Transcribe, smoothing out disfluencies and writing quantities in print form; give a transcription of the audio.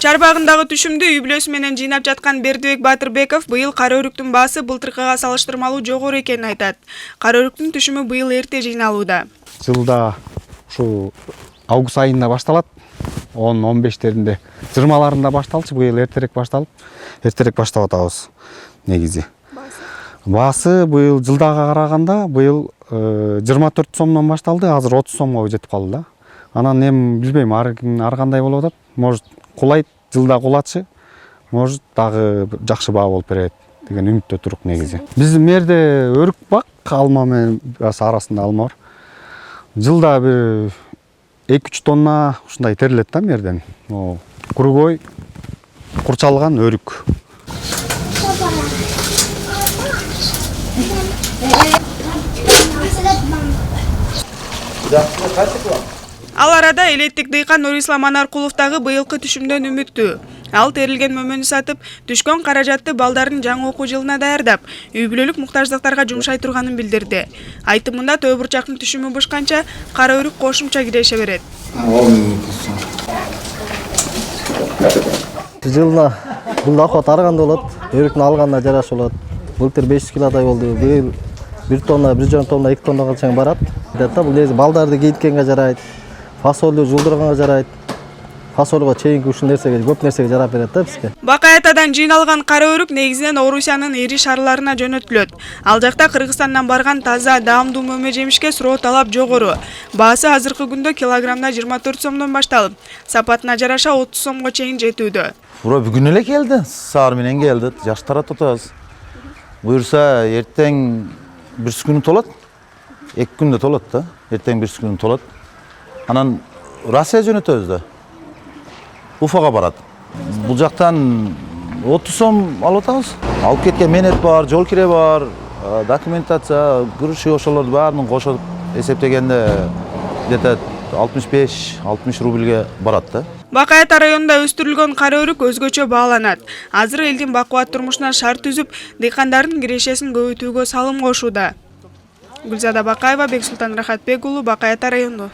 Чарбагындагы түшүмдү үй бүлөсү менен жыйнап жаткан Бердибек Батырбеков быйыл кара өрүктүн баасы былтыркыга салыштырмалуу жогору экенин айтат. Кара өрүктүн түшүмү быйыл эрте жыйналууда. Жылда ушу август айында башталат. 10-15-теринде, 20-ларында башталчу, быйыл эртерээк баштап атабыз негизи. Баасы быйыл жылдага караганда быйыл 24 сомдон башталды, азыр 30 сомго жетип калды да. Анан эми билбейм, ар кандай болуп атат. Может кулайт, жылда кулачы, может дагы жакшы баа болуп берет деген үмүттө турук негизи. Биздин жерде өрүк бак, алма менен арасында алма бар. Жылда бир 2-3 тонна ушундай терилет да мерден. Кургой, курчалган өрүк. Ал арада элеттик дыйкан Нурислам Анаркулов дагы быйылкы түшүмдөн үмүттүү. Ал терилген мөмөнү сатып, түшкөн каражатты балдардын жаңы окуу жылына даярдап, үй бүлөлүк муктаждыктарга жумшай турганын билдирди. Айтымында төө бурчактын түшүмү бышканча кара өрүк кошумча киреше берет. Жылына бул акыбат арганда болот, өрүктүн алганда жараша болот. Былтыр 500 килодай болду. Быйыл 1 тонна, 1,5 тонна, 2 тоннага чейин барат. Бул нерсе балдарды кейиткенге жарайт, фасолду жулдурганга жарайт. Фасолго чейинки ушул нерсеге көп нерсеге жарап берет да бизге. Бакаятадан жыйналган кара өрүк негизинен Орусиянын ири шаарларына жөнөтүлөт. Ал жакта Кыргызстандан барган таза, даамдуу мөмө жемишке суроо талап жогору. Баасы азыркы күндө килограммда 24 сомдон башталып, сапатына жараша 30 сомго чейин жетүүдө. Бүгүн эле келди, саар менен келди, жаш таратып атабыз. Буюрса эртең бир күнү толот, 2 күндө толот да. Эртең бир күнү толот. Анан Россия жөнөтөбүз да. Уфага барат. Бул жактан 30 сом алып атабыз. Алып кеткен менет бар, жол кире бар, документация, күрүшү ошолорду баарын кошуп эсептегенде где-то 65-60 рубльге барат да. Бакаята районунда өстүрүлгөн кара өрүк өзгөчө бааланат. Азыр элдин бакубат турмушуна шарт түзүп, дыйкандардын кирешесин көбөйтүүгө салым кошууда. Гүлзада Бакаева, Бексултан Рахатбек уулу, Бакаята району.